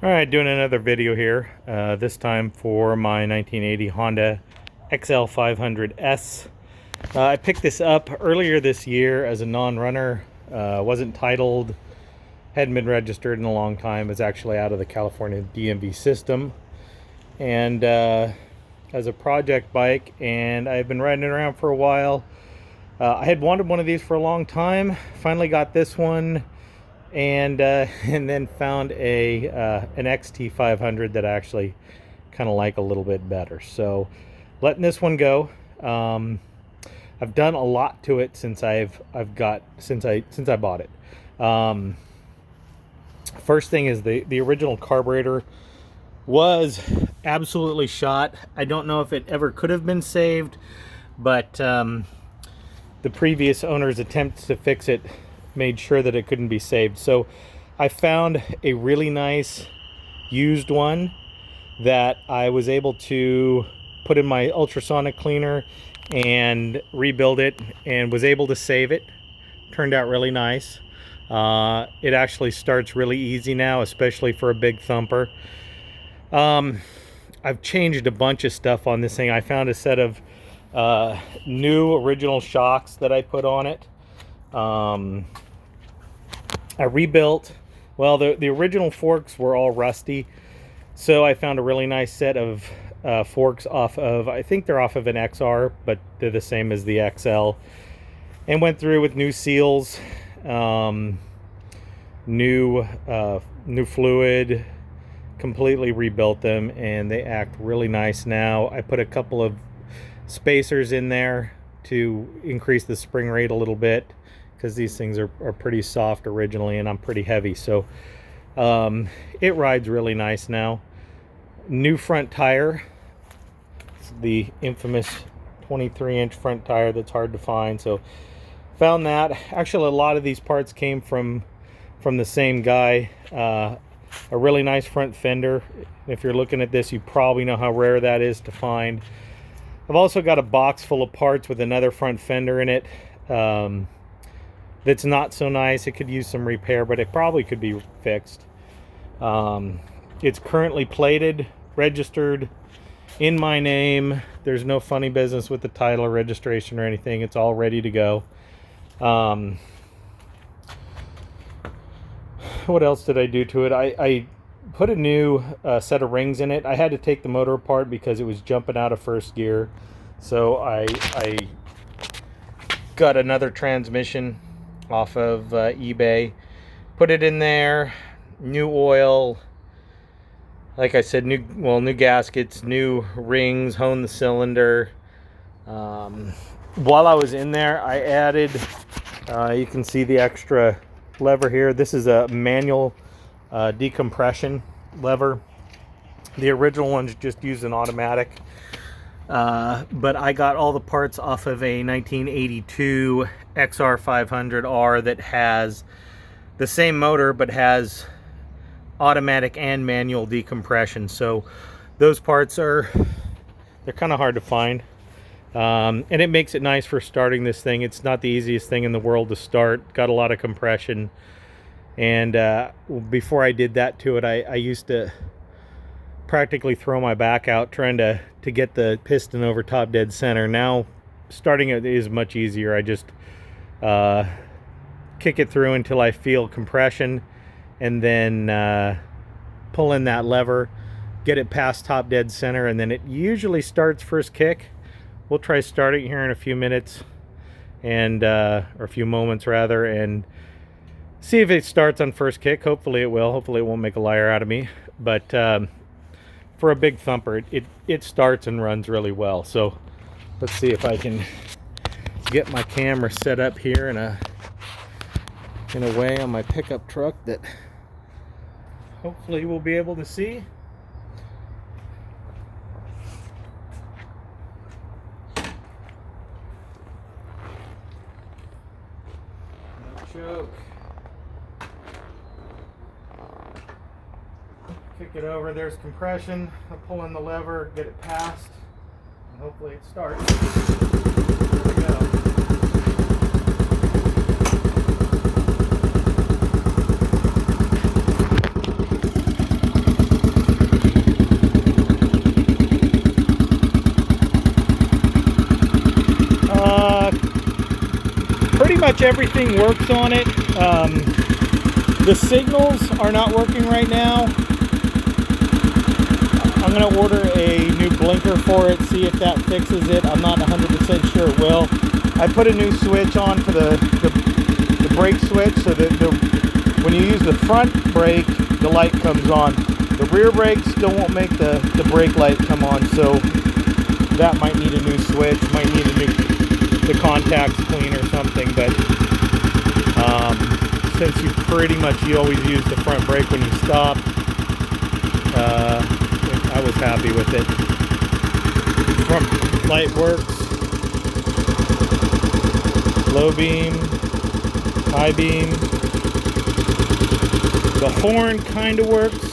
Alright, doing another video here, this time for my 1980 Honda XL500S. I picked this up earlier this year as a non-runner, wasn't titled, hadn't been registered in a long time. It's actually out of the California DMV system, and as a project bike, and I've been riding it around for a while. I had wanted one of these for a long time, finally got this one, and then found an XT500 that I actually kind of like a little bit better. So letting this one go. I've done a lot to it since I bought it. First thing is the original carburetor was absolutely shot. I don't know if it ever could have been saved, but the previous owner's attempts to fix it made sure that it couldn't be saved. So I found a really nice used one that I was able to put in my ultrasonic cleaner and rebuild it, and was able to save it. Turned out really nice. It actually starts really easy now, especially for a big thumper. I've changed a bunch of stuff on this thing. I found a set of new original shocks that I put on it. I rebuilt, well, the original forks were all rusty, so I found a really nice set of forks off of, I think they're off of an XR, but they're the same as the XL, and went through with new seals, new fluid, completely rebuilt them, and they act really nice now. I put a couple of spacers in there to increase the spring rate a little bit, because these things are pretty soft originally, and I'm pretty heavy, so it rides really nice now. New front tire. It's the infamous 23-inch front tire that's hard to find, so found that. Actually, a lot of these parts came from the same guy. A really nice front fender. If you're looking at this, you probably know how rare that is to find. I've also got a box full of parts with another front fender in it. That's not so nice. It could use some repair, but it probably could be fixed. It's currently plated, registered in my name. There's no funny business with the title or registration or anything. It's all ready to go. What else did I do to it? I put a new set of rings in it. I had to take the motor apart because it was jumping out of first gear, so I got another transmission off of eBay, put it in there, new oil, like I said, new gaskets, new rings, honed the cylinder. While I was in there, I added, you can see the extra lever here. This is a manual decompression lever. The original ones just used an automatic. But I got all the parts off of a 1982 XR500R that has the same motor but has automatic and manual decompression. So those parts they're kind of hard to find, and it makes it nice for starting this thing. It's not the easiest thing in the world to start. Got a lot of compression, and before I did that to it, I used to practically throw my back out trying to get the piston over top dead center. Now starting it is much easier. I just kick it through until I feel compression, and then pull in that lever, get it past top dead center, and then it usually starts first kick. We'll try starting here in a few minutes, and or a few moments rather, and see if it starts on first kick. Hopefully it will. Hopefully it won't make a liar out of me, but for a big thumper, it starts and runs really well. So let's see if I can get my camera set up here in a way on my pickup truck that hopefully we'll be able to see. No choke. Kick it over, there's compression. I'll pull in the lever, get it past, and hopefully it starts. There we go. much everything works on it. The signals are not working right now. I'm going to order a new blinker for it, see if that fixes it. I'm not 100% sure it will. I put a new switch on for the brake switch, so that when you use the front brake, the light comes on. The rear brake still won't make the brake light come on, so that might need a new switch, might need the contacts clean or something. But since you always use the front brake when you stop, I was happy with it. Front light works, low beam, high beam. The horn kind of works.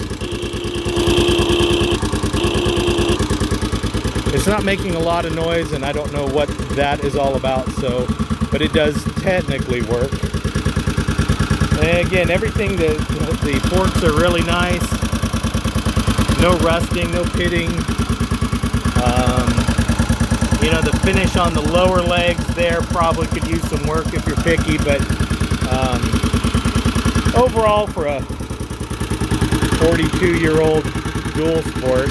It's not making a lot of noise, and I don't know what that is all about, but it does technically work. And again, everything, the forks are really nice. No rusting, no pitting. You know, the finish on the lower legs there probably could use some work if you're picky, but overall, for a 42-year-old dual sport,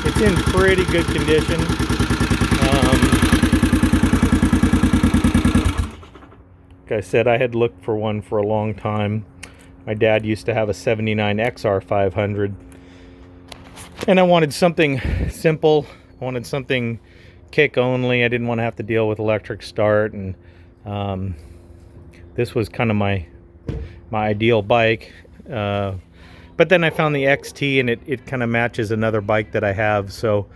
it's in pretty good condition. Like I said, I had looked for one for a long time. My dad used to have a '79 XR500, and I wanted something simple. I wanted something kick only. I didn't want to have to deal with electric start, and this was kind of my ideal bike. But then I found the XT, and it kind of matches another bike that I have. So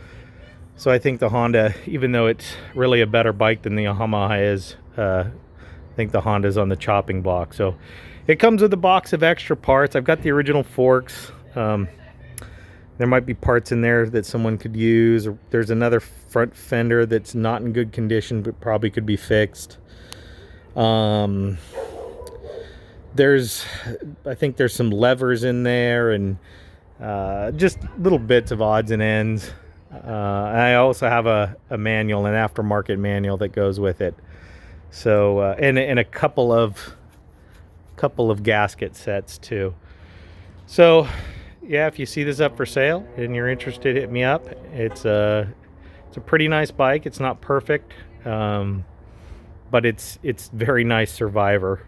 I think the Honda, even though it's really a better bike than the Yamaha is, I think the Honda's on the chopping block. So it comes with a box of extra parts. I've got the original forks. There might be parts in there that someone could use. There's another front fender that's not in good condition, but probably could be fixed. I think there's some levers in there, and just little bits of odds and ends. I also have a manual, an aftermarket manual that goes with it. So and a couple of gasket sets too. So yeah, if you see this up for sale and you're interested, hit me up. It's a pretty nice bike. It's not perfect, but it's very nice survivor.